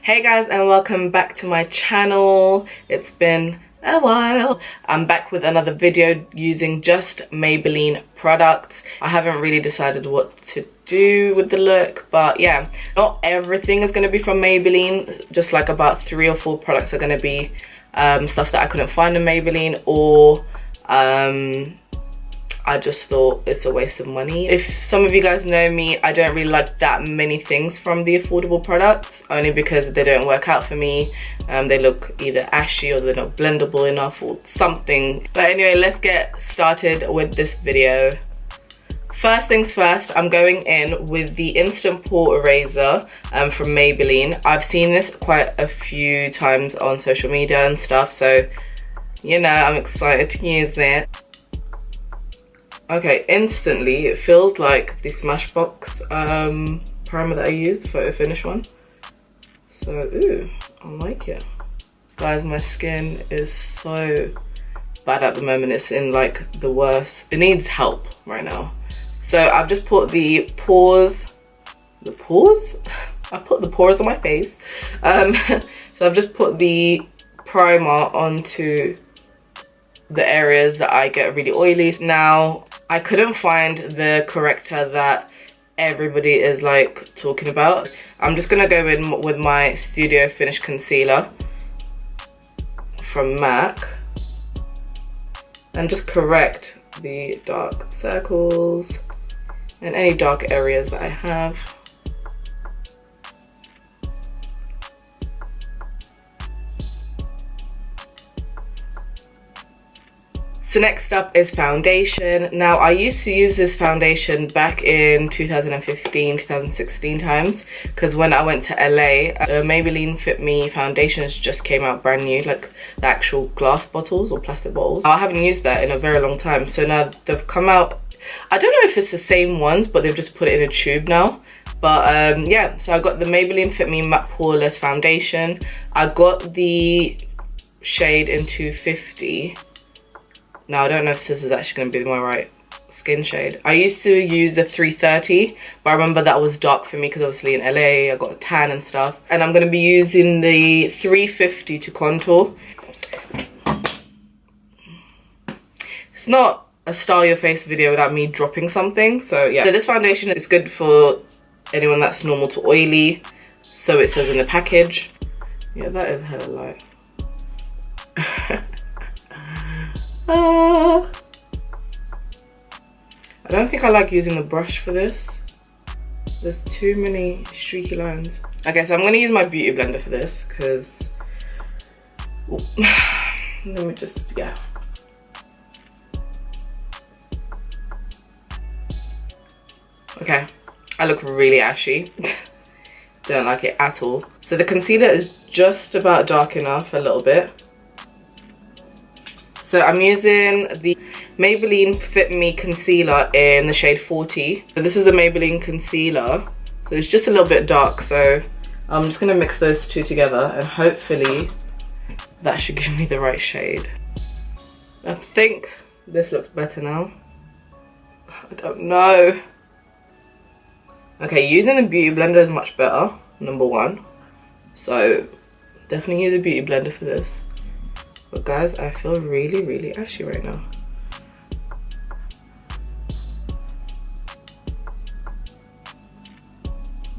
Hey guys, and welcome back to my channel. It's been a while. I'm back with another video using just Maybelline products. I haven't really decided what to do with the look, but yeah, not everything is going to be from Maybelline. Just like about 3 or 4 products are going to be stuff that I couldn't find in Maybelline, or I just thought it's a waste of money. If some of you guys know me, I don't really like that many things from the affordable products, only because they don't work out for me. They look either ashy or they're not blendable enough or something. But anyway, let's get started with this video. First things first, I'm going in with the Instant Pore Eraser from Maybelline. I've seen this quite a few times on social media and stuff, so you know, I'm excited to use it. Okay, instantly it feels like the Smashbox primer that I used, the Photo Finish one. So, ooh, I like it. Guys, my skin is so bad at the moment. It's in like the worst. It needs help right now. So I've just put the pores. I put the pores on my face. So I've just put the primer onto the areas that I get really oily. Now, I couldn't find the corrector that everybody is like talking about. I'm just gonna go in with my Studio Finish Concealer from MAC and just correct the dark circles and any dark areas that I have. So next up is foundation. Now, I used to use this foundation back in 2015, 2016 times, because when I went to LA, Maybelline Fit Me foundations just came out brand new, like the actual glass bottles or plastic bottles. I haven't used that in a very long time, so now they've come out. I don't know if it's the same ones, but they've just put it in a tube now. But yeah, so I got the Maybelline Fit Me Matte Poreless Foundation. I got the shade in 250. Now, I don't know if this is actually going to be my right skin shade. I used to use the 330, but I remember that was dark for me because obviously in LA I got a tan and stuff. And I'm going to be using the 350 to contour. It's not a style your face video without me dropping something. So yeah, so this foundation is good for anyone that's normal to oily. So it says in the package. Yeah, that is hella light. I don't think I like using the brush for this. There's too many streaky lines. Okay, so I'm going to use my beauty blender for this because let me just, yeah. Okay, I look really ashy. Don't like it at all. So the concealer is just about dark enough, a little bit. So I'm using the Maybelline Fit Me Concealer in the shade 40. So this is the Maybelline Concealer. So it's just a little bit dark. So I'm just going to mix those two together and hopefully that should give me the right shade. I think this looks better now. I don't know. Okay, using the beauty blender is much better, number one. So definitely use a beauty blender for this. But guys, I feel really, really ashy right now.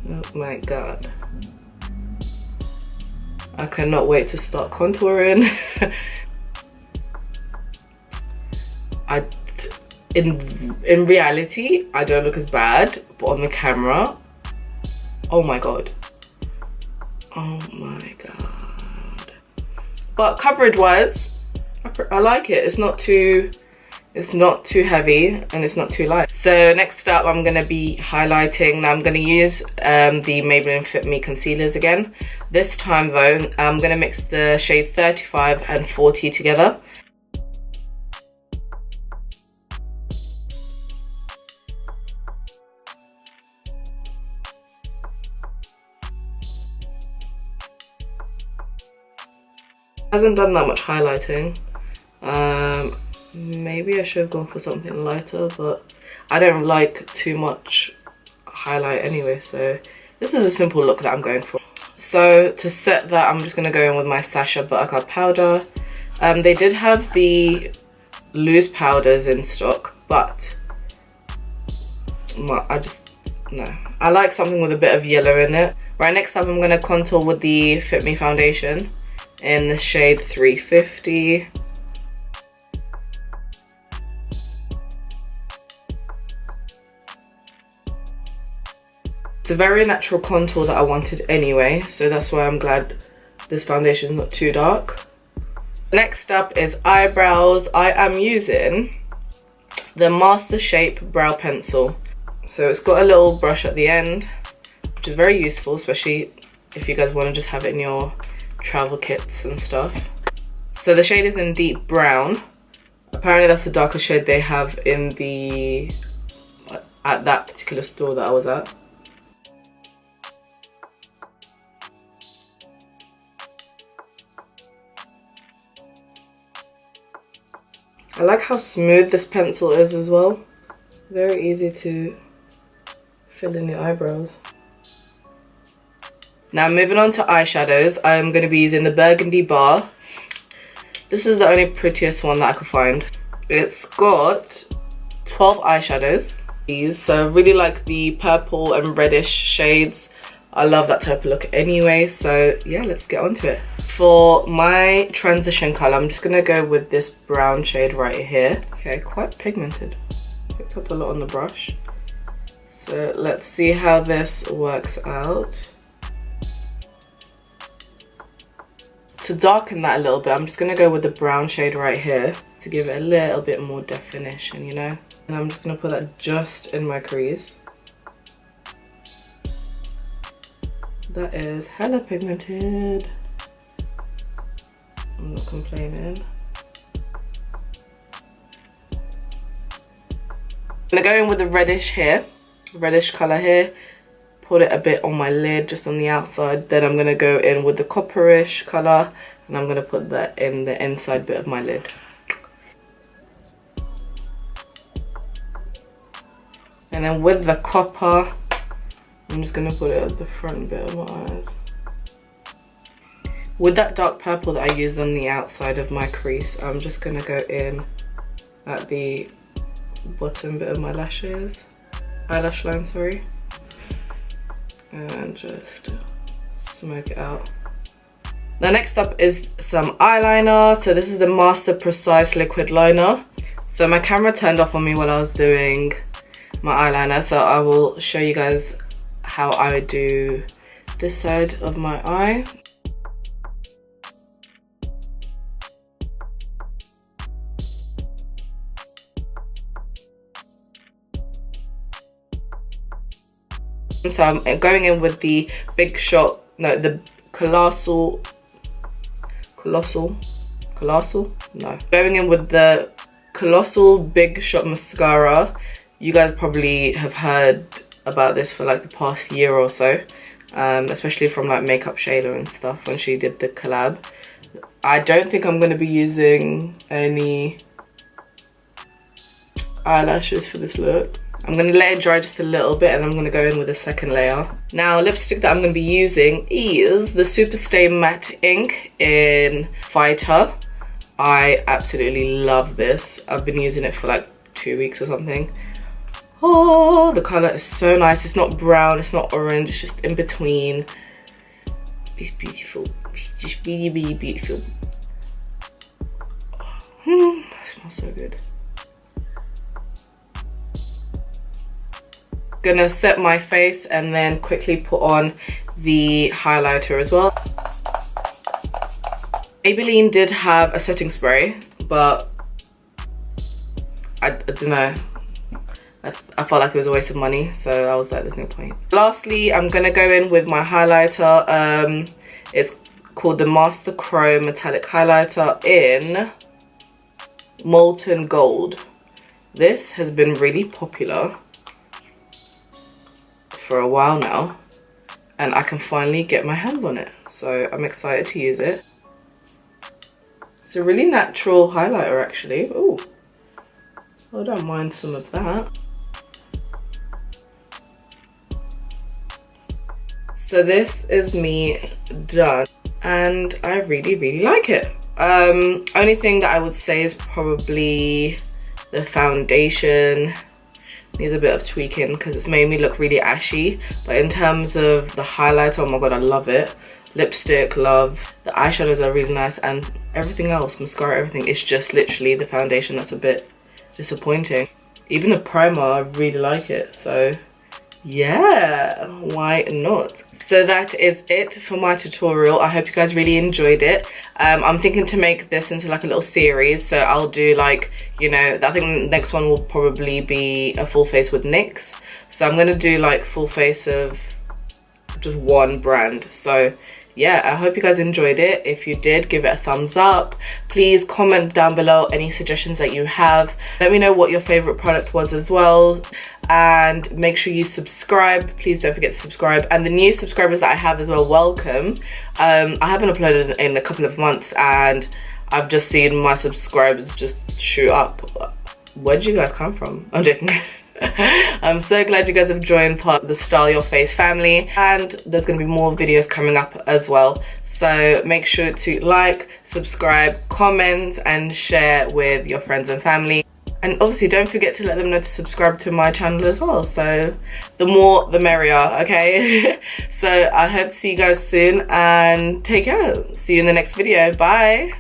Oh my god. I cannot wait to start contouring. In reality, I don't look as bad, but on the camera, oh my god. Oh my god. But coverage wise, I like it. It's not too heavy and it's not too light. So next up, I'm gonna be highlighting. Now I'm gonna use the Maybelline Fit Me concealers again. This time though, I'm gonna mix the shade 35 and 40 together. Hasn't done that much highlighting. Maybe I should have gone for something lighter, but I don't like too much highlight anyway, so this is a simple look that I'm going for. So to set that, I'm just going to go in with my Sacha Buttercup powder. They did have the loose powders in stock, but no. I like something with a bit of yellow in it. Right, next up I'm going to contour with the Fit Me foundation in the shade 350. It's a very natural contour that I wanted anyway, so that's why I'm glad this foundation is not too dark. Next up is eyebrows. I am using the Master Shape Brow Pencil. So it's got a little brush at the end, which is very useful, especially if you guys want to just have it in your travel kits and stuff. So the shade is in deep brown. Apparently that's the darkest shade they have in at that particular store that I was at. I like how smooth this pencil is as well. Very easy to fill in your eyebrows. Now moving on to eyeshadows, I'm going to be using the Burgundy Bar. This is the only prettiest one that I could find. It's got 12 eyeshadows. So I really like the purple and reddish shades. I love that type of look anyway, so yeah, let's get on to it. For my transition colour, I'm just going to go with this brown shade right here. Okay, quite pigmented. Picked up a lot on the brush. So let's see how this works out. To darken that a little bit, I'm just going to go with the brown shade right here to give it a little bit more definition, you know? And I'm just going to put that just in my crease. That is hella pigmented. I'm not complaining. I'm gonna go in with the reddish here, reddish colour here. Put it a bit on my lid, just on the outside. Then I'm gonna go in with the copperish colour, and I'm gonna put that in the inside bit of my lid. And then with the copper, I'm just gonna put it at the front bit of my eyes. With that dark purple that I used on the outside of my crease, I'm just gonna go in at the bottom bit of my eyelash line, sorry. And just smoke it out. Now next up is some eyeliner. So this is the Master Precise Liquid Liner. So my camera turned off on me while I was doing my eyeliner, so I will show you guys how I would do this side of my eye. So I'm going in with the the colossal, no. Going in with the Colossal Big Shot Mascara. You guys probably have heard about this for like the past year or so, especially from like Makeup Shayla and stuff when she did the collab. I don't think I'm going to be using any eyelashes for this look. I'm going to let it dry just a little bit, and I'm going to go in with a second layer. Now lipstick that I'm going to be using is the Superstay Matte Ink in Fighter. I absolutely love this. I've been using it for like 2 weeks or something. Oh, the colour is so nice. It's not brown, it's not orange, it's just in between. It's beautiful. It's just really, really beautiful. It smells so good. Gonna set my face and then quickly put on the highlighter as well. Maybelline did have a setting spray, but I don't know. I felt like it was a waste of money, so I was like, there's no point. Lastly, I'm gonna go in with my highlighter. It's called the Master Chrome Metallic Highlighter in Molten Gold. This has been really popular for a while now, and I can finally get my hands on it, so I'm excited to use it. It's a really natural highlighter actually. Ooh, I don't mind some of that. So this is me done, and I really like it. Only thing that I would say is probably the foundation needs a bit of tweaking because it's made me look really ashy. But in terms of the highlighter, oh my god, I love it. Lipstick, love. The eyeshadows are really nice, and everything else, mascara, everything, it's just literally the foundation that's a bit disappointing. Even the primer, I really like it, so yeah, why not? So that is it for my tutorial. I hope you guys really enjoyed it. I'm thinking to make this into like a little series, so I'll do like, you know, I think the next one will probably be a full face with NYX. So I'm gonna do like full face of just one brand. So yeah, I hope you guys enjoyed it. If you did, give it a thumbs up. Please comment down below any suggestions that you have. Let me know what your favorite product was as well, and make sure you subscribe. Please don't forget to subscribe, and the new subscribers that I have as well, welcome. I haven't uploaded in a couple of months, and I've just seen my subscribers just shoot up. Where did you guys come from? I'm joking. I'm so glad you guys have joined part of the Style Your Face family, and there's going to be more videos coming up as well. So make sure to like, subscribe, comment and share with your friends and family. And obviously don't forget to let them know to subscribe to my channel as well. So the more the merrier, okay? So I hope to see you guys soon, and take care. See you in the next video. Bye.